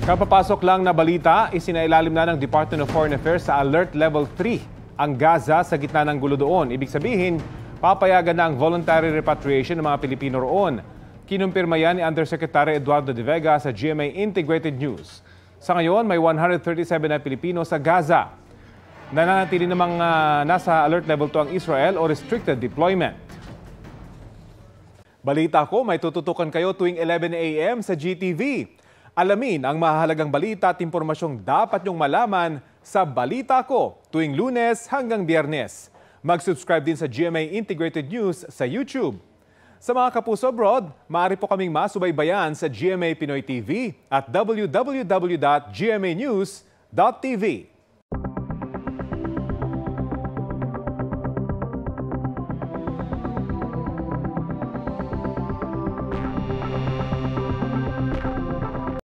Kapapasok lang na balita, isinailalim na ng Department of Foreign Affairs sa Alert Level 3 ang Gaza sa gitna ng gulo doon. Ibig sabihin, papayagan na ang voluntary repatriation ng mga Pilipino roon. Kinumpirma yan ni Undersecretary Eduardo de Vega sa GMA Integrated News. Sa ngayon, may 137 na Pilipino sa Gaza. Nananatili namang nasa Alert Level 2 ang Israel o Restricted Deployment. Balita ko, may tututukan kayo tuwing 11 a.m. sa GTV. Alamin ang mahalagang balita at impormasyong dapat niyong malaman sa Balita Ko tuwing Lunes hanggang Biyernes. Mag-subscribe din sa GMA Integrated News sa YouTube. Sa mga kapuso abroad, maaari po kaming masubaybayan sa GMA Pinoy TV at www.gmanews.tv.